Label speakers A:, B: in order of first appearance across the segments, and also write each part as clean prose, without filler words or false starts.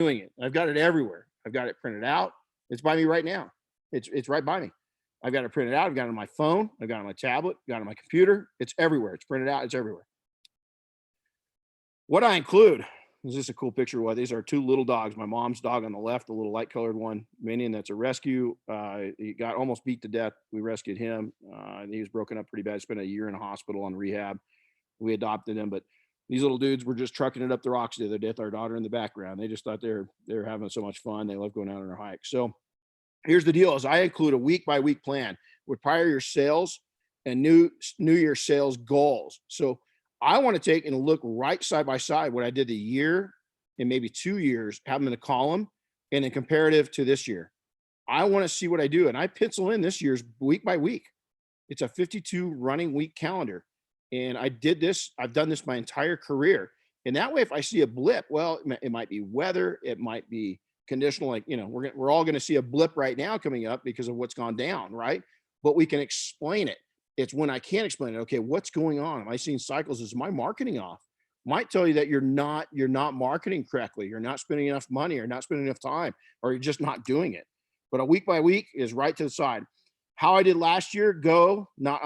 A: doing it. I've got it everywhere. I've got it printed out. It's by me right now. It's right by me. I've got it printed out. I've got it on my phone. I've got it on my tablet. I've got it on my computer. It's everywhere. It's printed out. It's everywhere. What I include is this a cool picture? What these are two little dogs. My mom's dog on the left, the little light colored one, Minion. That's a rescue. He got almost beat to death. We rescued him. And he was broken up pretty bad. Spent a year in a hospital on rehab. We adopted him, but these little dudes were just trucking it up the rocks the other day with our daughter in the background. They just thought they're having so much fun. They love going out on their hike. So here's the deal: is I include a week by week plan with prior year sales and new year sales goals. So I want to take and look right side by side what I did the year and maybe 2 years, have them in a column, and then comparative to this year. I want to see what I do, and I pencil in this year's week by week. It's a 52 running week calendar. And I did this, I've done this my entire career. And that way, if I see a blip, well, it might be weather, it might be conditional, like, we're all going to see a blip right now coming up because of what's gone down, right? But we can explain it. It's when I can't explain it. Okay, what's going on? Am I seeing cycles? Is my marketing off? Might tell you that you're not marketing correctly. You're not spending enough money, or not spending enough time, or you're just not doing it. But a week by week is right to the side. How I did last year, not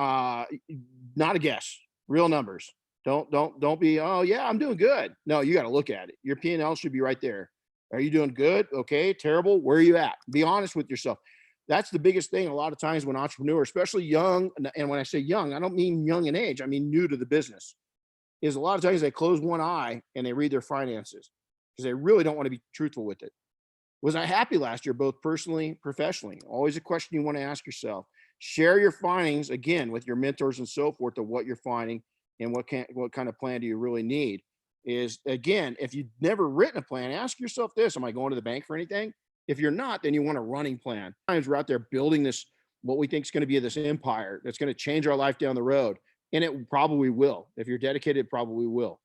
A: a guess. Real numbers. Don't be, oh yeah, I'm doing good. No, you got to look at it. Your P&L should be right there. Are you doing good? Okay, terrible. Where are you at? Be honest with yourself. That's the biggest thing a lot of times when entrepreneurs, especially young, and when I say young, I don't mean young in age, I mean new to the business, is a lot of times they close one eye and they read their finances because they really don't want to be truthful with it. Was I happy last year, both personally, professionally? Always a question you want to ask yourself. Share your findings again with your mentors and so forth of what you're finding and what kind of plan do you really need. Is again, if you've never written a plan, ask yourself this: am I going to the bank for anything? If you're not, then you want a running plan. Sometimes we're out there building this, what we think is going to be this empire that's going to change our life down the road. And it probably will. If you're dedicated, it probably will.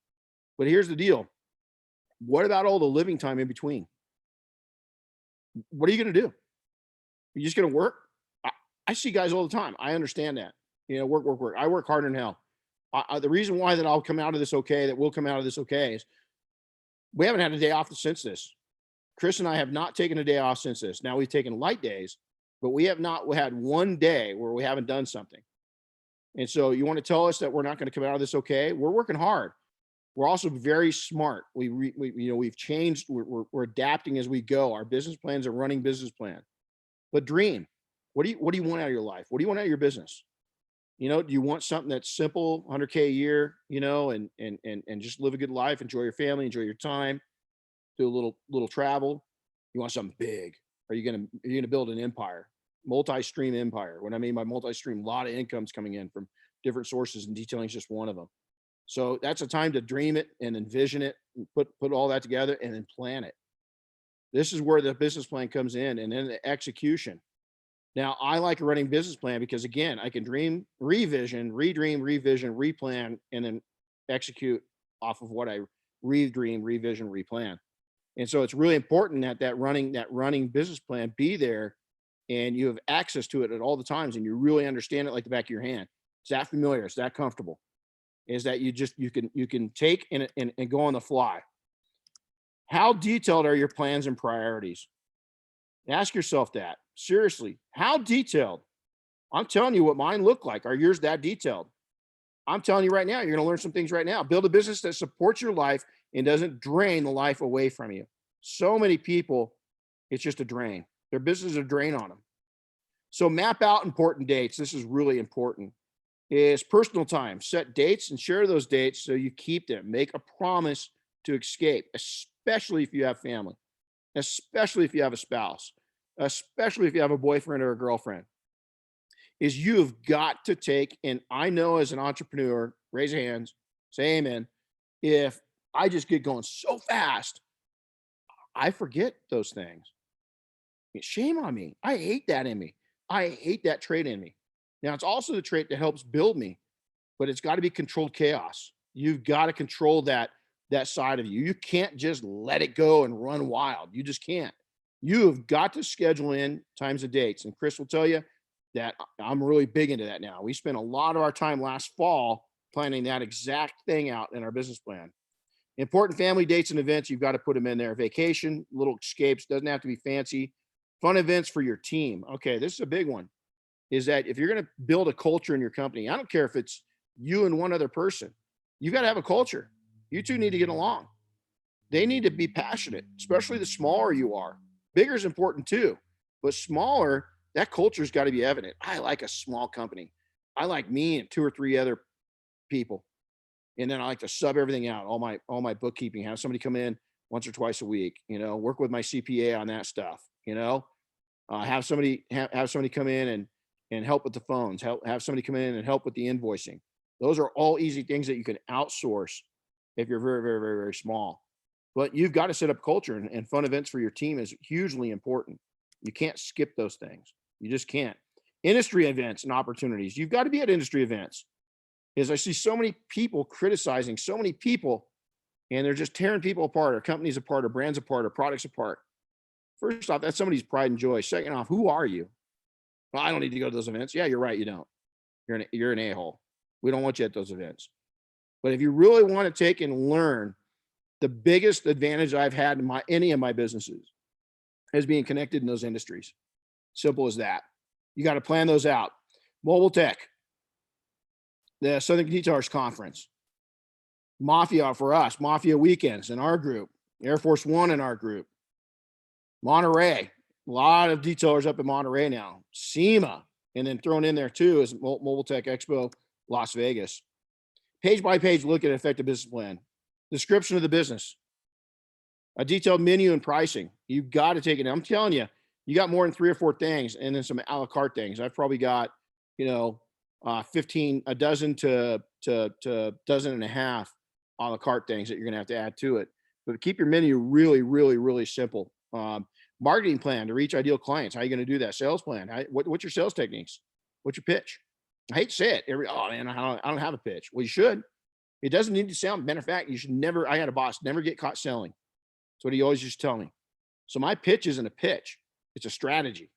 A: But here's the deal. What about all the living time in between? What are you going to do? You're just going to work? I see guys all the time. I understand that. Work. I work harder than hell. The reason why that I'll come out of this okay, that we'll come out of this okay, is we haven't had a day off since this. Chris and I have not taken a day off since this. Now, we've taken light days, but we have not had one day where we haven't done something. And so you want to tell us that we're not going to come out of this okay? We're working hard. We're also very smart. We've changed. We're adapting as we go. Our business plan's a running business plan. But dream. What do you want out of your life? What do you want out of your business? Do you want something that's simple, 100K a year, and just live a good life, enjoy your family, enjoy your time, do a little travel? You want something big? Are you gonna build an empire, multi-stream empire? What I mean by multi-stream, a lot of incomes coming in from different sources, and detailing is just one of them. So that's a time to dream it and envision it, and put all that together, and then plan it. This is where the business plan comes in, and then the execution. Now, I like a running business plan because, again, I can dream, revision, redream, revision, replan, and then execute off of what I redream, revision, replan. And so it's really important that running business plan be there, and you have access to it at all the times, and you really understand it like the back of your hand. It's that familiar. It's that comfortable. Is that you can take and go on the fly. How detailed are your plans and priorities? Ask yourself that. Seriously, how detailed? I'm telling you what mine look like. Are yours that detailed? I'm telling you right now, you're going to learn some things right now. Build a business that supports your life and doesn't drain the life away from you. So many people, it's just a drain. Their business is a drain on them. So map out important dates. This is really important. Is personal time. Set dates and share those dates so you keep them. Make a promise to escape, especially if you have family, especially if you have a spouse, especially if you have a boyfriend or a girlfriend. Is you've got to take, and I know as an entrepreneur, raise your hands, say amen. If I just get going so fast, I forget those things. Shame on me. I hate that in me. I hate that trait in me. Now, it's also the trait that helps build me, but it's got to be controlled chaos. You've got to control that side of you. You can't just let it go and run wild. You just can't. You've got to schedule in times and dates. And Chris will tell you that I'm really big into that now. We spent a lot of our time last fall planning that exact thing out in our business plan. Important family dates and events, you've got to put them in there. Vacation, little escapes, doesn't have to be fancy. Fun events for your team. Okay, this is a big one. Is that if you're going to build a culture in your company, I don't care if it's you and one other person, you got to have a culture. You two need to get along. They need to be passionate, especially the smaller you are. Bigger is important too, but smaller, that culture's got to be evident. I like a small company. I like me and two or three other people. And then I like to sub everything out, all my bookkeeping, have somebody come in once or twice a week, work with my CPA on that stuff, have somebody come in and help with the phones, have somebody come in and help with the invoicing. Those are all easy things that you can outsource if you're very, very, very, very small. But you've got to set up culture, and fun events for your team is hugely important. You can't skip those things. You just can't. Industry events and opportunities. You've got to be at industry events. Because I see so many people criticizing so many people, and they're just tearing people apart, or companies apart, or brands apart, or products apart. First off, that's somebody's pride and joy. Second off, who are you? Well, I don't need to go to those events. Yeah, you're right. You don't. You're an a-hole. We don't want you at those events. But if you really want to take and learn, the biggest advantage I've had in any of my businesses is being connected in those industries. Simple as that. You got to plan those out. Mobile tech, the Southern Detailers Conference, Mafia for us, Mafia weekends in our group, Air Force One in our group, Monterey, a lot of detailers up in Monterey now, SEMA, and then thrown in there too is Mobile Tech Expo, Las Vegas. Page by page, look at effective business plan, description of the business, a detailed menu and pricing. You've got to take it. I'm telling you, you got more than 3 or 4 things, and then some a la carte things. I've probably got, 15, a dozen to dozen and a half a la carte things that you're going to have to add to it. But keep your menu really, really, really simple. Marketing plan to reach ideal clients. How are you going to do that? Sales plan. What's your sales techniques? What's your pitch? I hate to say it. Oh man, I don't have a pitch. Well, you should. It doesn't need to sound. Matter of fact, you should never. I had a boss never get caught selling. That's what he always used to tell me. So my pitch isn't a pitch. It's a strategy.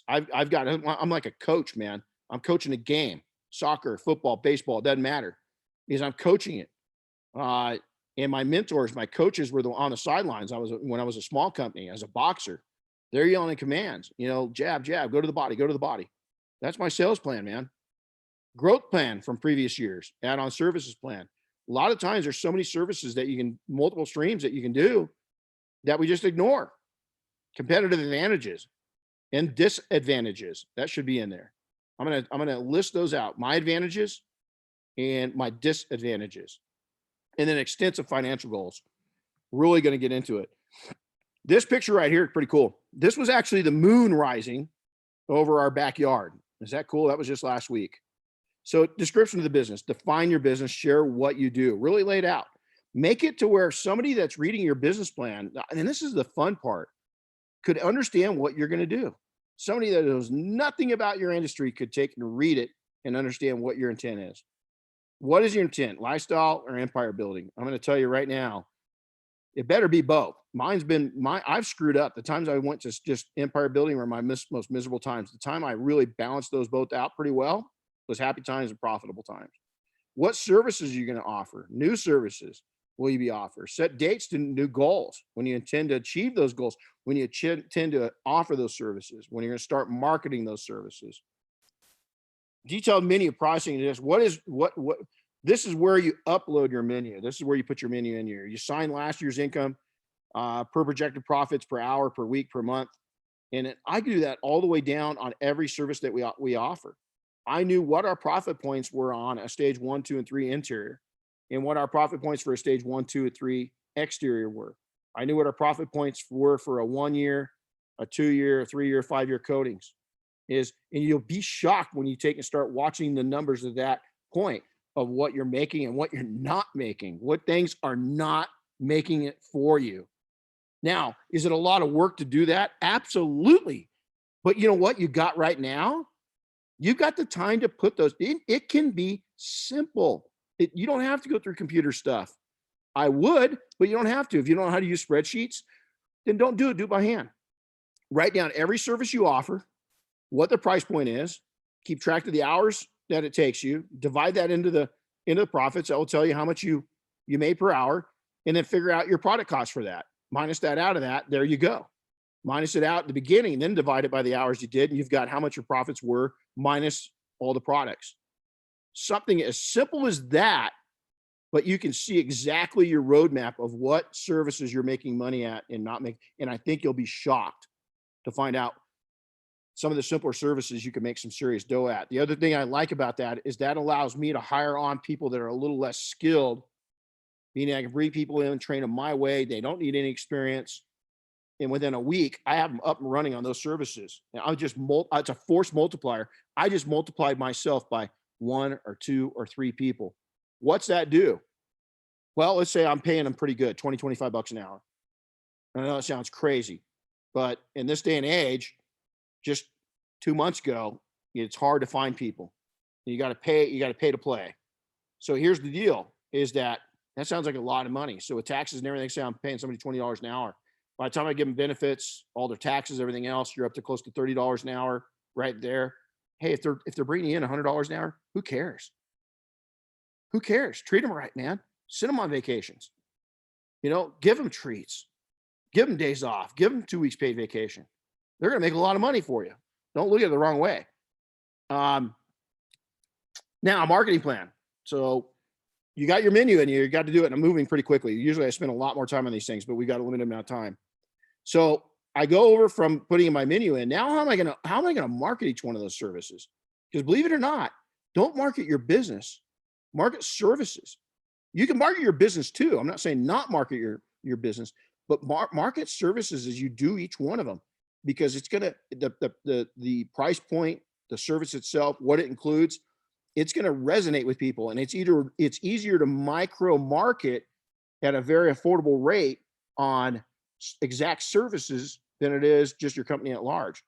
A: I've got. I'm like a coach, man. I'm coaching a game. Soccer, football, baseball. It doesn't matter because I'm coaching it. And my mentors, my coaches were on the sidelines. When I was a small company as a boxer. They're yelling commands. Jab, jab. Go to the body. Go to the body. That's my sales plan, man. Growth plan from previous years, add-on services plan. A lot of times there's so many services that multiple streams that you can do that we just ignore. Competitive advantages and disadvantages. That should be in there. I'm going to list those out. My advantages and my disadvantages. And then extensive financial goals. Really going to get into it. This picture right here is pretty cool. This was actually the moon rising over our backyard. Is that cool? That was just last week. So description of the business, define your business, share what you do, really lay it out. Make it to where somebody that's reading your business plan, and this is the fun part, could understand what you're going to do. Somebody that knows nothing about your industry could take and read it and understand what your intent is. What is your intent? Lifestyle or empire building? I'm going to tell you right now, it better be both. I've screwed up. The times I went to just empire building were my most miserable times. The time I really balanced those both out pretty well was happy times and profitable times. What services are you going to offer? New services will you be offered? Set dates to new goals when you intend to achieve those goals, when you intend to offer those services, when you're going to start marketing those services. Detailed menu pricing is what this is where you upload your menu. This is where you put your menu in here. You sign last year's income per projected profits per hour, per week, per month. And I do that all the way down on every service that we offer. I knew what our profit points were on a stage 1, 2, and 3 interior, and what our profit points for a stage 1, 2, and 3 exterior were. I knew what our profit points were for a 1 year, a 2 year, a 3 year, 5 year coatings. And you'll be shocked when you take and start watching the numbers at that point of what you're making and what you're not making, what things are not making it for you. Now, is it a lot of work to do that? Absolutely. But you know what you got right now? You've got the time to put those in. It can be simple. You don't have to go through computer stuff. I would, but you don't have to. If you don't know how to use spreadsheets, then don't do it. Do it by hand. Write down every service you offer, what the price point is, keep track of the hours that it takes you, divide that into into the profits. That will tell you how much you made per hour, and then figure out your product cost for that. Minus that out of that. There you go. Minus it out at the beginning, and then divide it by the hours you did, and you've got how much your profits were minus all the products. Something as simple as that, but you can see exactly your roadmap of what services you're making money at and not make. And I think you'll be shocked to find out some of the simpler services you can make some serious dough at. The other thing I like about that is that allows me to hire on people that are a little less skilled, meaning I can bring people in and train them my way. They don't need any experience. And within a week, I have them up and running on those services. And I just, it's a force multiplier. I just multiplied myself by 1 or 2 or 3 people. What's that do? Well, let's say I'm paying them pretty good, 20, 25 bucks an hour. I know it sounds crazy, but in this day and age, just 2 months ago, it's hard to find people. You got to pay to play. So here's the deal is that sounds like a lot of money. So with taxes and everything, say I'm paying somebody $20 an hour. By the time I give them benefits, all their taxes, everything else, you're up to close to $30 an hour right there. Hey, if they're bringing in $100 an hour, who cares? Who cares? Treat them right, man. Send them on vacations. Give them treats. Give them days off. Give them 2 weeks paid vacation. They're going to make a lot of money for you. Don't look at it the wrong way. Now, a marketing plan. So you got your menu and you got to do it. And I'm moving pretty quickly. Usually I spend a lot more time on these things, but we got a limited amount of time. So I go over from putting my menu in. Now, how am I going to market each one of those services? Because believe it or not, don't market your business, market services. You can market your business too. I'm not saying not market your business, but market services as you do each one of them, because it's going to, the price point, the service itself, what it includes, it's going to resonate with people. And it's easier to micro market at a very affordable rate on exact services than it is just your company at large.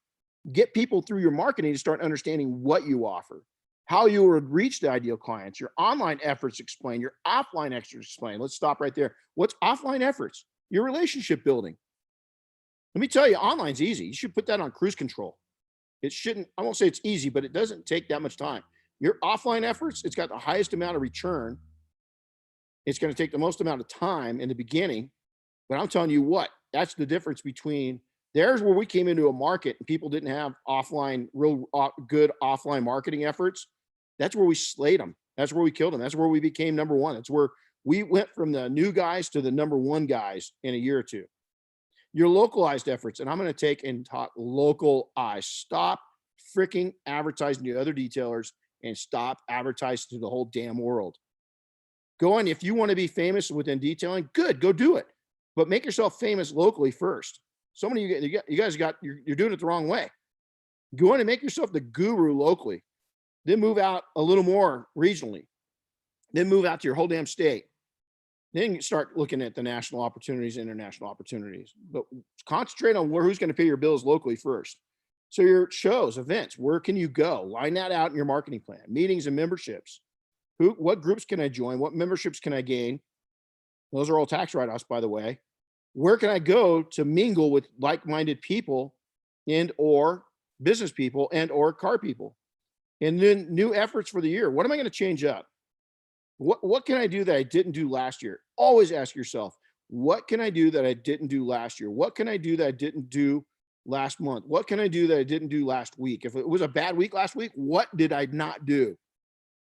A: Get people through your marketing to start understanding what you offer, how you would reach the ideal clients, your online efforts explain, your offline efforts explain. Let's stop right there. What's offline efforts? Your relationship building. Let me tell you, online's easy. You should put that on cruise control. It shouldn't, I won't say it's easy, but it doesn't take that much time. Your offline efforts, it's got the highest amount of return. It's going to take the most amount of time in the beginning, but I'm telling you what, that's the difference between, there's where we came into a market and people didn't have real good offline marketing efforts. That's where we slayed them. That's where we killed them. That's where we became number one. That's where we went from the new guys to the number one guys in a year or two. Your localized efforts, and I'm going to take and talk localized. Stop freaking advertising to other detailers and stop advertising to the whole damn world. Go on. If you want to be famous within detailing, good, go do it. But make yourself famous locally first. So many of you guys you're doing it the wrong way. Go in and make yourself the guru locally. Then move out a little more regionally. Then move out to your whole damn state. Then start looking at the national opportunities, international opportunities. But concentrate on who's going to pay your bills locally first. So your shows, events, where can you go? Line that out in your marketing plan. Meetings and memberships. What groups can I join? What memberships can I gain? Those are all tax write-offs, by the way. Where can I go to mingle with like-minded people and or business people and or car people? And then new efforts for the year. What am I going to change up? What can I do that I didn't do last year? Always ask yourself, what can I do that I didn't do last year? What can I do that I didn't do last month? What can I do that I didn't do last week? If it was a bad week last week, what did I not do?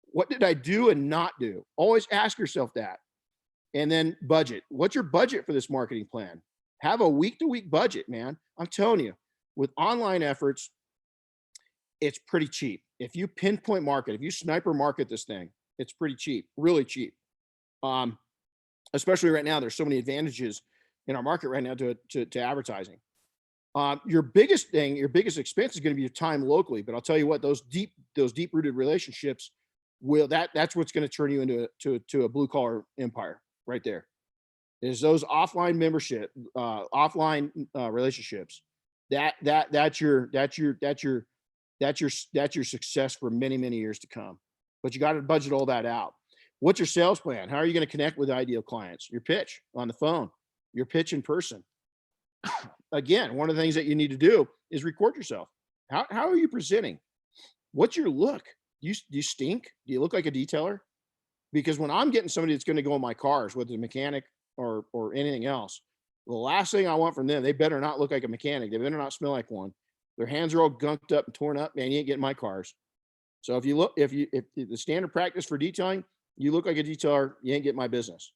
A: What did I do and not do? Always ask yourself that. And then budget. What's your budget for this marketing plan? Have a week-to-week budget, man. I'm telling you, with online efforts, it's pretty cheap. If you pinpoint market, if you sniper market this thing, it's pretty cheap, really cheap. Especially right now, there's so many advantages in our market right now to advertising. Your biggest thing, your biggest expense is going to be your time locally. But I'll tell you what, those deep-rooted relationships that's what's going to turn you into a blue collar empire right there. Is those offline membership, offline relationships. That's your success for many, many years to come. But you got to budget all that out. What's your sales plan? How are you going to connect with ideal clients? Your pitch on the phone, your pitch in person. Again, one of the things that you need to do is record yourself. How are you presenting? What's your look? Do you stink? Do you look like a detailer? Because when I'm getting somebody that's going to go in my cars, whether it's a mechanic or anything else, the last thing I want from them, they better not look like a mechanic. They better not smell like one. Their hands are all gunked up and torn up, man. You ain't getting my cars. So if the standard practice for detailing, you look like a detailer, you ain't getting my business.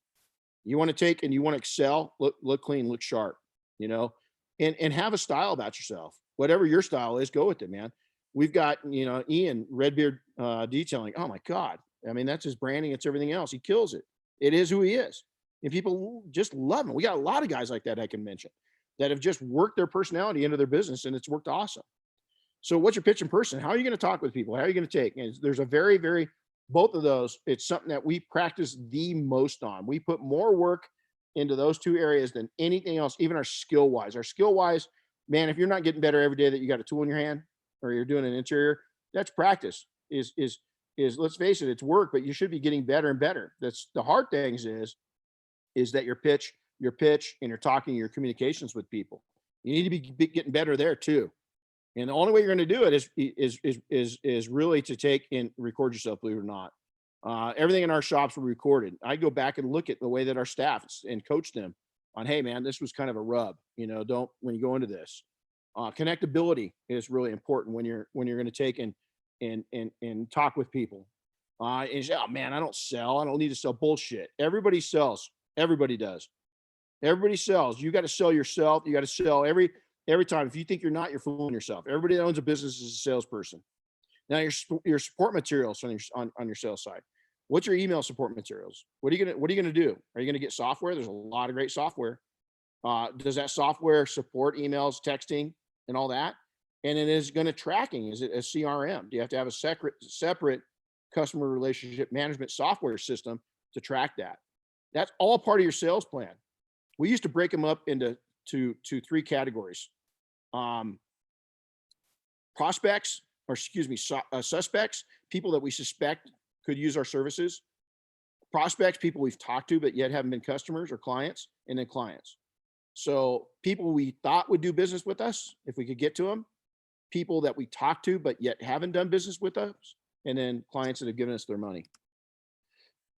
A: You want to take and you want to excel, look clean, look sharp, you know, and have a style about yourself. Whatever your style is, go with it, man. We've got, Ian Redbeard Detailing. Oh my God. I mean, that's his branding. It's everything else. He kills it. It is who he is. And people just love him. We got a lot of guys like that I can mention that have just worked their personality into their business and it's worked awesome. So what's your pitch in person? How are you going to talk with people? How are you going to take? And there's a very, both of those. It's something that we practice the most on. We put more work into those two areas than anything else, even our skill wise. Our skill wise, man, if you're not getting better every day that you got a tool in your hand or you're doing an interior, that's practice. Is let's face it, it's work, but you should be getting better and better. That's the hard things is that your pitch, and your talking, your communications with people. You need to be getting better there too. And the only way you're going to do it is really to take and record yourself, believe it or not. Everything in our shops were recorded. I go back and look at the way that our staff and coach them on, hey man, this was kind of a rub. Don't when you go into this. Connectability is really important when you're going to take and talk with people. And you say, oh man, I don't sell. I don't need to sell bullshit. Everybody sells. Everybody does. Everybody sells. You got to sell yourself. You got to sell every time. If you think you're not, you're fooling yourself. Everybody that owns a business is a salesperson. Now your support materials on your sales side. What's your email support materials? What are you gonna do? Are you gonna get software? There's a lot of great software. Does that software support emails, texting, and all that? And it is going to tracking. Is it a CRM? Do you have to have a separate customer relationship management software system to track that? That's all part of your sales plan. We used to break them up into three categories. Prospects, or excuse me, suspects, people that we suspect could use our services. Prospects, people we've talked to but yet haven't been customers or clients, and then clients. So people we thought would do business with us if we could get to them, people that we talked to but yet haven't done business with us, and then clients that have given us their money.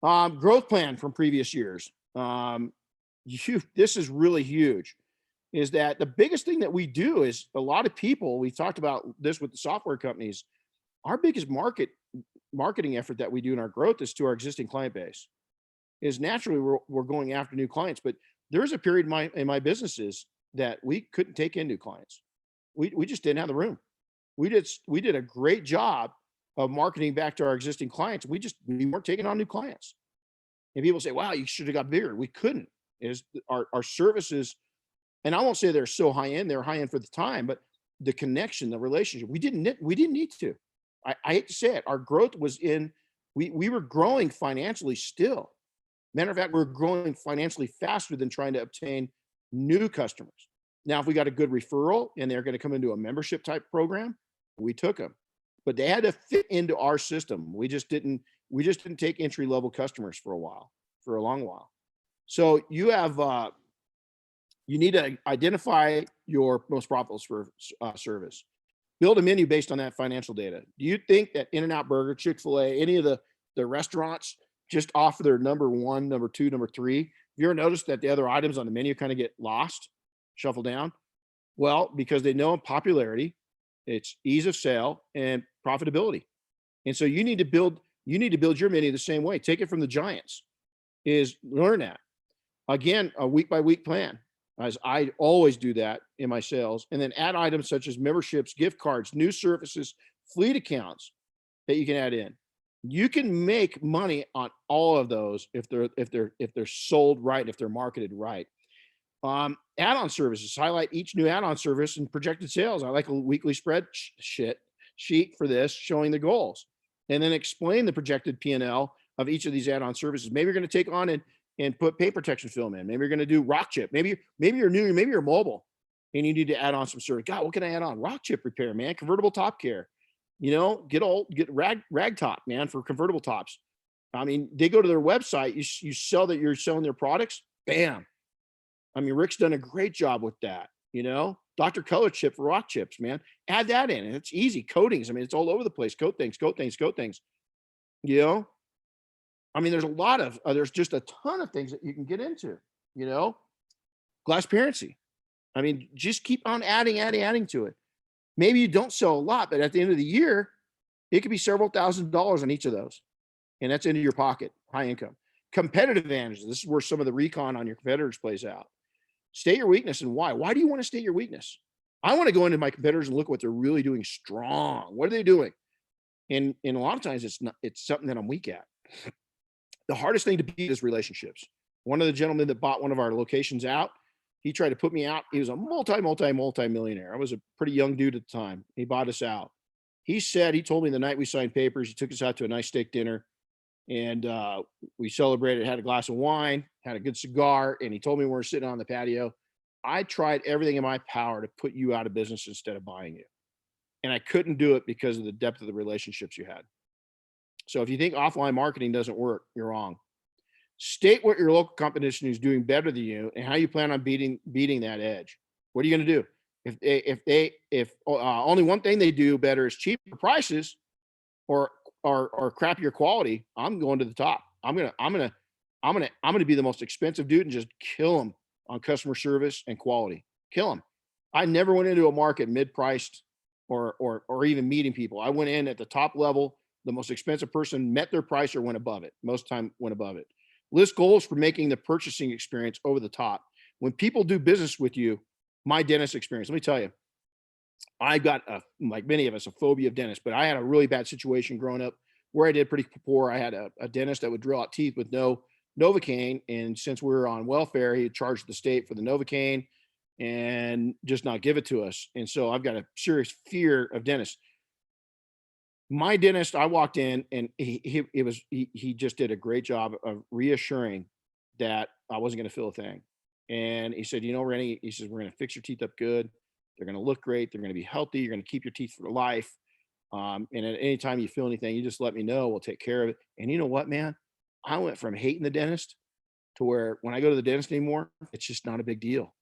A: Growth plan from previous years. This is really huge, is that the biggest thing that we do is a lot of people, we talked about this with the software companies, our biggest marketing effort that we do in our growth is to our existing client base. Is naturally we're going after new clients, but there's a period in my businesses that we couldn't take in new clients. We just didn't have the room. We did a great job of marketing back to our existing clients. We weren't taking on new clients. And people say, wow, you should have got bigger. We couldn't. Is our services, and I won't say they're so high end, they're high end for the time, but the connection, the relationship, we didn't need to. I hate to say it. Our growth was we were growing financially still. Matter of fact, we're growing financially faster than trying to obtain new customers. Now, if we got a good referral and they're going to come into a membership type program, we took them, but they had to fit into our system. We just didn't take entry level customers for a long while. So you need to identify your most profitable service. Build a menu based on that financial data. Do you think that In-N-Out Burger, Chick-fil-A, any of the restaurants just offer their number one, number two, number three? Have you ever noticed that the other items on the menu kind of get lost, shuffled down? Well, because they know popularity, it's ease of sale and profitability. And so you need to build your menu the same way. Take it from the giants, is learn that. Again, a week by week plan, as I always do that in my sales, and then add items such as memberships, gift cards, new services, fleet accounts that you can add in. You can make money on all of those if they're sold right, if they're marketed right. Add-on services, highlight each new add-on service and projected sales. I like a weekly sheet for this, showing the goals, and then explain the projected P&L of each of these add-on services. Maybe you're going to take on and put paint protection film in. Maybe you're going to do rock chip. Maybe you're new, maybe you're mobile and you need to add on some service. God, what can I add on? Rock chip repair, man. Convertible top care. Get rag top, man, for convertible tops. I mean, they go to their website. You sell that you're selling their products. Bam. I mean, Rick's done a great job with that. Dr. Color chip for rock chips, man. Add that in, and it's easy. Coatings. I mean, it's all over the place. Coat things. I mean, there's just a ton of things that you can get into, you know, glassparency. I mean, just keep on adding to it. Maybe you don't sell a lot, but at the end of the year, it could be several $1,000s on each of those. And that's into your pocket, high income. Competitive advantages. This is where some of the recon on your competitors plays out. State your weakness and why. Why do you want to state your weakness? I want to go into my competitors and look what they're really doing strong. What are they doing? And a lot of times it's something that I'm weak at. The hardest thing to beat is relationships. One of the gentlemen that bought one of our locations out, he tried to put me out. He was a multi-millionaire. I was a pretty young dude at the time. He bought us out. He told me the night we signed papers, he took us out to a nice steak dinner, and we celebrated, had a glass of wine, had a good cigar, and he told me we were sitting on the patio, I tried everything in my power to put you out of business instead of buying you. And I couldn't do it because of the depth of the relationships you had. So if you think offline marketing doesn't work, you're wrong. State what your local competition is doing better than you and how you plan on beating that edge. What are you going to do? If only one thing they do better is cheaper prices or crappier quality, I'm going to the top. I'm gonna be the most expensive dude and just kill them on customer service and quality. Kill them. I never went into a market mid-priced or even meeting people. I went in at the top level. The most expensive person met their price or went above it. Most time went above it. List goals for making the purchasing experience over the top. When people do business with you, my dentist experience, let me tell you, I got like many of us, a phobia of dentists, but I had a really bad situation growing up where I did pretty poor. I had a dentist that would drill out teeth with no Novocaine. And since we were on welfare, he had charged the state for the Novocaine and just not give it to us. And so I've got a serious fear of dentists. My dentist, I walked in and he just did a great job of reassuring that I wasn't going to feel a thing. And he said, Renny, he says, we're going to fix your teeth up good. They're going to look great. They're going to be healthy. You're going to keep your teeth for life. And at any time you feel anything, you just let me know. We'll take care of it. And you know what, man? I went from hating the dentist to where when I go to the dentist anymore, it's just not a big deal.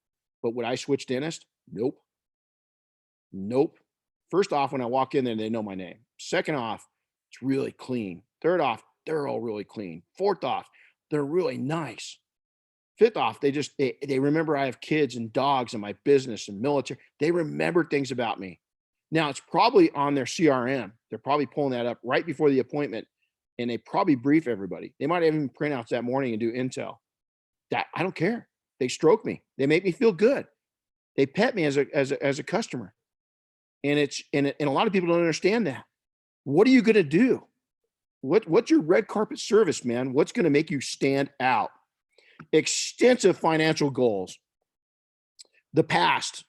A: But would I switch dentist? Nope. Nope. First off, when I walk in there, they know my name. Second off, it's really clean. Third off, they're all really clean. Fourth off, they're really nice. Fifth off, they remember I have kids and dogs and my business and military. They remember things about me. Now it's probably on their CRM. They're probably pulling that up right before the appointment, and they probably brief everybody. They might even print outs that morning and do intel. That I don't care. They stroke me. They make me feel good. They pet me as a customer. And a lot of people don't understand that. What are you going to do? What's your red carpet service, man? What's going to make you stand out? Extensive financial goals. The past.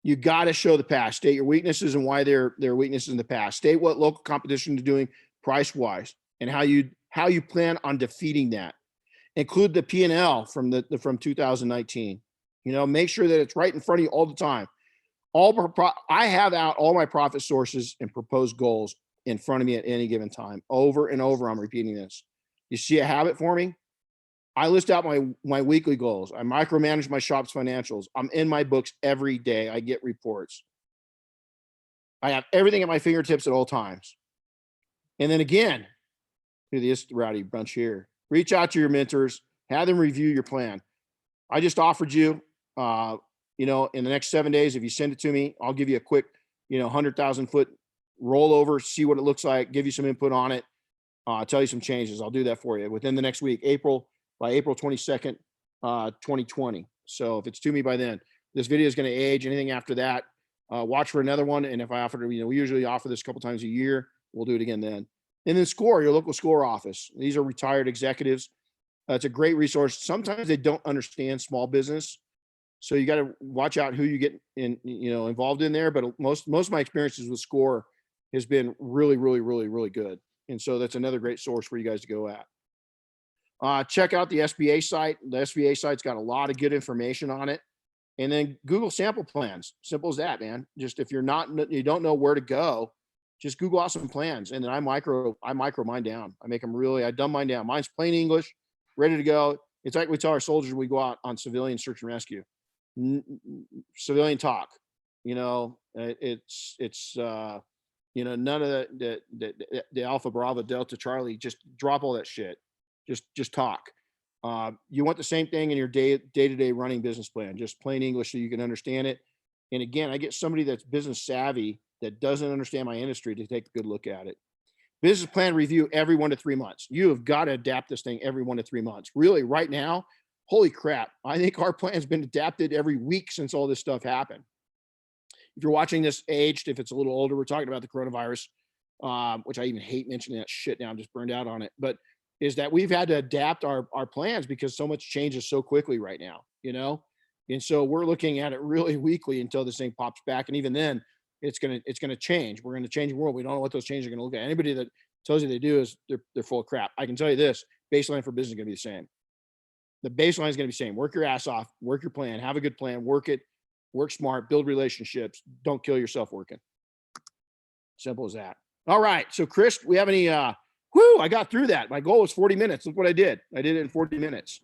A: You got to show the past. State your weaknesses and why they're weaknesses in the past. State what local competition is doing price wise and how you plan on defeating that. Include the P&L from 2019. Make sure that it's right in front of you all the time. I have out all my profit sources and proposed goals in front of me at any given time. Over and over, I'm repeating this. You see a habit forming? I list out my weekly goals. I micromanage my shop's financials. I'm in my books every day. I get reports. I have everything at my fingertips at all times. And then again, do this rowdy bunch here. Reach out to your mentors. Have them review your plan. I just offered you, in the next 7 days, if you send it to me, I'll give you a quick, 100,000 foot rollover, see what it looks like, give you some input on it, tell you some changes. I'll do that for you within the next week, by April 22nd, 2020. So if it's to me by then, this video is going to age. Anything after that, watch for another one. And if I offer to, we usually offer this a couple times a year, we'll do it again then. And then SCORE, your local SCORE office. These are retired executives. It's a great resource. Sometimes they don't understand small business. So you got to watch out who you get involved in there. But most of my experiences with SCORE has been really, really, really, really good. And so that's another great source for you guys to go at. Check out the SBA site. The SBA site's got a lot of good information on it. And then Google sample plans. Simple as that, man. Just if you don't know where to go, just Google out some plans. And then I micro mine down. I dumb mine down. Mine's plain English, ready to go. It's like we tell our soldiers when we go out on civilian search and rescue. Civilian talk. It's None of the Alpha Bravo Delta Charlie. Just drop all that shit. Just talk. You want the same thing in your day-to-day running business plan, just plain English so you can understand it. And again, I get somebody that's business savvy that doesn't understand my industry to take a good look at it. Business plan review every 1 to 3 months. You have got to adapt this thing every 1 to 3 months. Really, right now, holy crap. I think our plan's been adapted every week since all this stuff happened. If you're watching this aged, if it's a little older, we're talking about the coronavirus, which I even hate mentioning that shit now. I'm just burned out on it. But is that we've had to adapt our plans because so much changes so quickly right now, And so we're looking at it really weekly until this thing pops back. And even then, it's gonna change. We're gonna change the world. We don't know what those changes are gonna look at. Anybody that tells you they do is they're full of crap. I can tell you this: baseline for business is gonna be the same. The baseline is gonna be the same. Work your ass off. Work your plan. Have a good plan. Work it. Work smart. Build relationships. Don't kill yourself working. Simple as that. All right. So Chris, we have any? I got through that. My goal was 40 minutes. Look what I did. I did it in 40 minutes.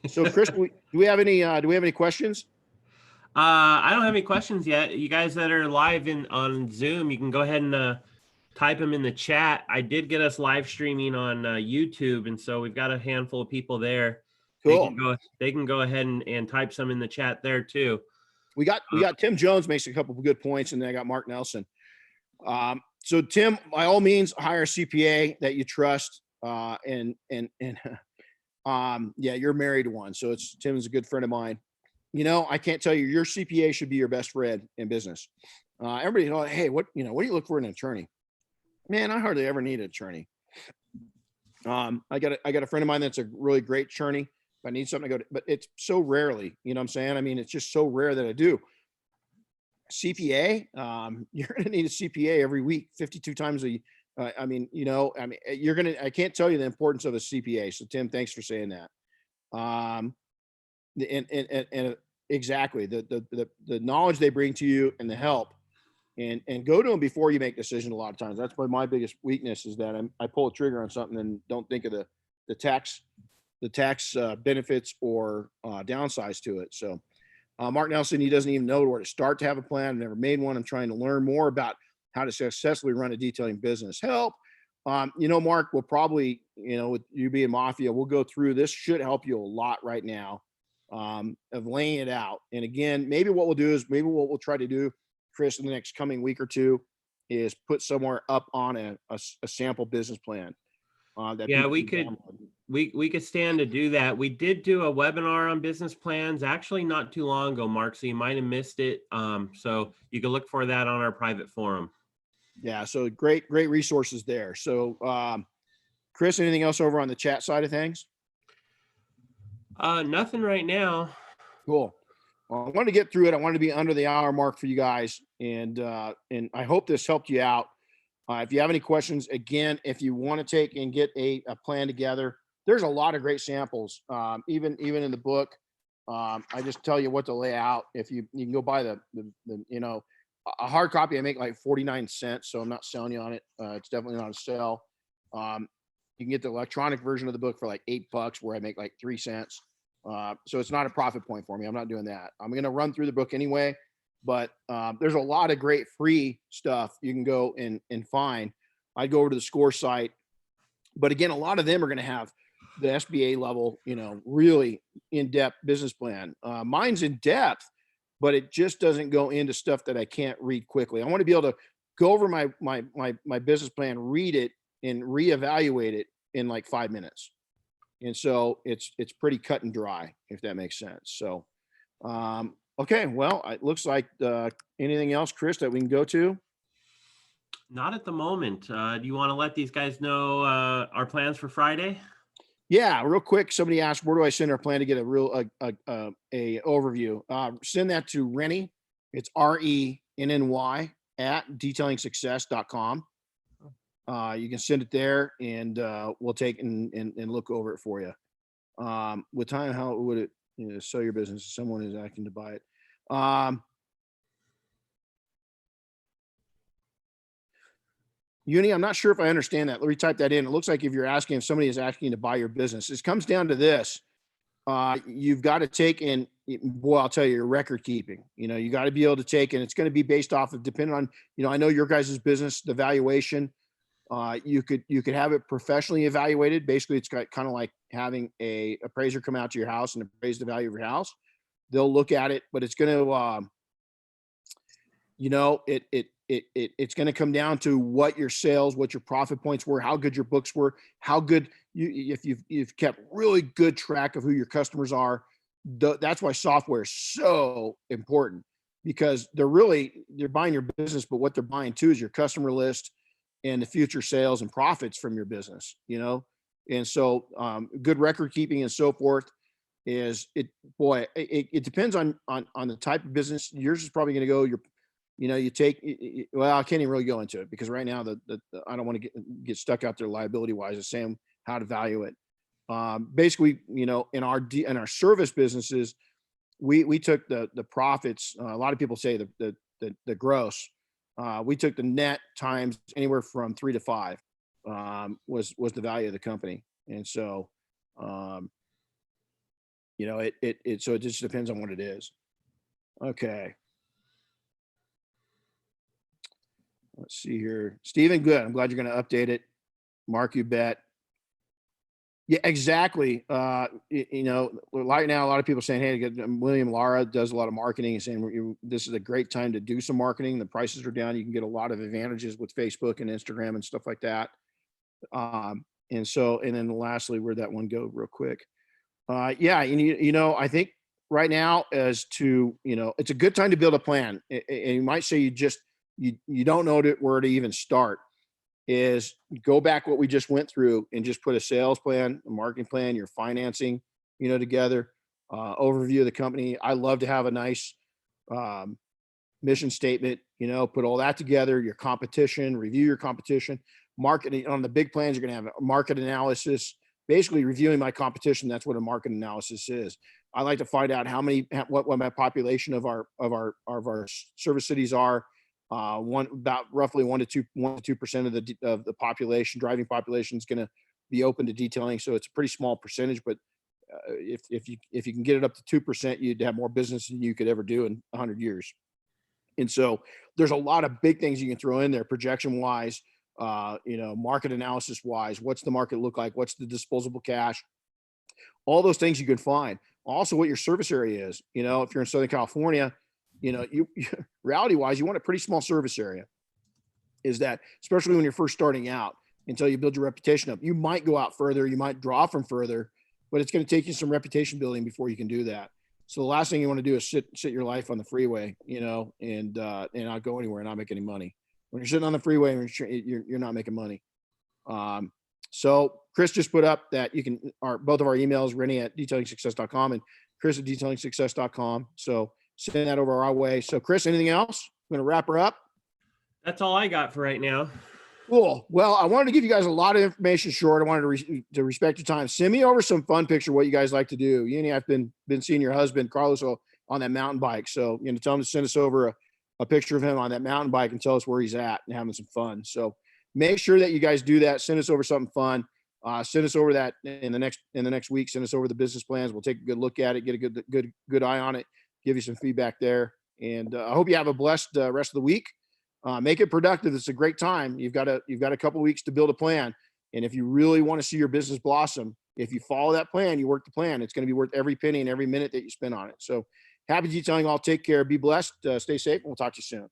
A: So Chris, do we have any questions?
B: I don't have any questions yet. You guys that are live on Zoom, you can go ahead and type them in the chat. I did get us live streaming on YouTube, and so we've got a handful of people there.
A: Cool.
B: They can go ahead and type some in the chat there too.
A: We got Tim Jones makes a couple of good points, and then I got Mark Nelson. So Tim, by all means, hire a CPA that you trust. Yeah, you're married to one, so Tim's a good friend of mine. I can't tell you, your CPA should be your best friend in business. Everybody, hey, what do you look for in an attorney? Man, I hardly ever need an attorney. I got a friend of mine that's a really great attorney. If I need something to go to, but it's so rarely, you know what I'm saying? I mean, it's just so rare that I do. CPA, you're going to need a CPA every week, 52 times a I can't tell you the importance of a CPA. So Tim, thanks for saying that. And exactly the knowledge they bring to you and the help, and go to them before you make decisions. A lot of times, that's probably my biggest weakness, is that I pull a trigger on something and don't think of the tax benefits or downsides to it. So Mark Nelson, he doesn't even know where to start to have a plan. I've never made one. I'm trying to learn more about how to successfully run a detailing business. Help. Mark, we'll probably, with you being Mafia, we'll go through this. Should help you a lot right now, of laying it out. And again, maybe what we'll try to do, Chris, in the next coming week or two, is put somewhere up on a sample business plan.
B: We could stand to do that. We did do a webinar on business plans actually not too long ago, Mark, so you might have missed it. So you can look for that on our private forum.
A: Yeah, so great resources there. So Chris, anything else over on the chat side of things?
B: Nothing right now.
A: Cool. Well, I wanted to get through it. I wanted to be under the hour mark for you guys, and I hope this helped you out. If you have any questions, again, if you want to take and get a plan together, there's a lot of great samples, even in the book. I just tell you what to lay out. If you can go buy a hard copy, I make like 49 cents, so I'm not selling you on it. It's definitely not a sell. You can get the electronic version of the book for like $8, where I make like 3 cents. So it's not a profit point for me. I'm not doing that. I'm going to run through the book anyway. But there's a lot of great free stuff you can go and find. I'd go over to the SCORE site. But again, a lot of them are going to have the SBA level, really in-depth business plan. Mine's in depth, but it just doesn't go into stuff that I can't read quickly. I want to be able to go over my business plan, read it, and reevaluate it in like 5 minutes. And so it's pretty cut and dry, if that makes sense. So, okay, well, it looks like anything else, Chris, that we can go to?
B: Not at the moment. Do you want to let these guys know our plans for Friday?
A: Yeah, real quick. Somebody asked, where do I send our plan to get a real a overview? Send that to Renny. It's RENNY at detailingsuccess.com. You can send it there, and we'll take and look over it for you. With time, how would it sell your business if someone is acting to buy it? Uni, I'm not sure if I understand that. Let me type that in. It looks like if somebody is asking to buy your business, it comes down to this. You've got to take in, boy, I'll tell you, your record keeping. You got to be able to take, and it's going to be based off of depending on, I know your guys' business, the valuation. You could have it professionally evaluated. Basically, it's got kind of like having a appraiser come out to your house and appraise the value of your house. They'll look at it, but it's going to, it's going to come down to what your sales, what your profit points were, how good your books were, how good if you've kept really good track of who your customers are. That's why software is so important, because they're buying your business, but what they're buying too is your customer list and the future sales and profits from your business, And so, good record keeping and so forth it depends on the type of business. Yours is probably going to go well, I can't even really go into it because right now I don't want to get stuck out there liability wise of saying how to value it. Basically, in our service businesses, we took the profits. A lot of people say the gross. We took the net times anywhere from 3 to 5 was the value of the company, and so so it just depends on what it is. Okay. Let's see here. Stephen, good. I'm glad you're going to update it. Mark, you bet. Yeah, exactly. Right now, a lot of people are saying, hey, William Lara does a lot of marketing and saying this is a great time to do some marketing. The prices are down. You can get a lot of advantages with Facebook and Instagram and stuff like that. And then lastly, where'd that one go real quick? Yeah, I think right now it's a good time to build a plan. And you might say you don't know where to even start. Is go back what we just went through and just put a sales plan, a marketing plan, your financing, together, overview of the company. I love to have a nice mission statement, put all that together, your competition, review your competition, marketing on the big plans. You're going to have a market analysis, basically reviewing my competition. That's what a market analysis is. I like to find out what my population of our service cities are. About roughly 1 to 2% of the population, driving population, is going to be open to detailing. So it's a pretty small percentage, but if you can get it up to 2%, you'd have more business than you could ever do in 100 years. And so there's a lot of big things you can throw in there, projection wise, market analysis wise. What's the market look like? What's the disposable cash? All those things you can find. Also, what your service area is. If you're in Southern California, you reality wise, you want a pretty small service area. Is that, especially when you're first starting out, until you build your reputation up. You might go out further, you might draw from further, but it's going to take you some reputation building before you can do that. So the last thing you want to do is sit your life on the freeway, and not go anywhere and not make any money. When you're sitting on the freeway, you're not making money. So Chris just put up that you can, both of our emails, Renny at detailingsuccess.com and Chris at detailingsuccess.com. So send that over our way. So Chris, anything else? I'm going to wrap her up.
B: That's all I got for right now.
A: Cool. Well, I wanted to give you guys a lot of information short. I wanted to respect your time. Send me over some fun picture, what you guys like to do. You and I've been seeing your husband, Carlos, on that mountain bike. So, tell him to send us over a picture of him on that mountain bike and tell us where he's at and having some fun. So make sure that you guys do that. Send us over something fun. Send us over that in the next week. Send us over the business plans. We'll take a good look at it, get a good eye on it, give you some feedback there. And I hope you have a blessed rest of the week. Make it productive. It's a great time. You've got a couple weeks to build a plan. And if you really want to see your business blossom, if you follow that plan, you work the plan, it's going to be worth every penny and every minute that you spend on it. So happy detailing all. Take care. Be blessed. Stay safe. And we'll talk to you soon.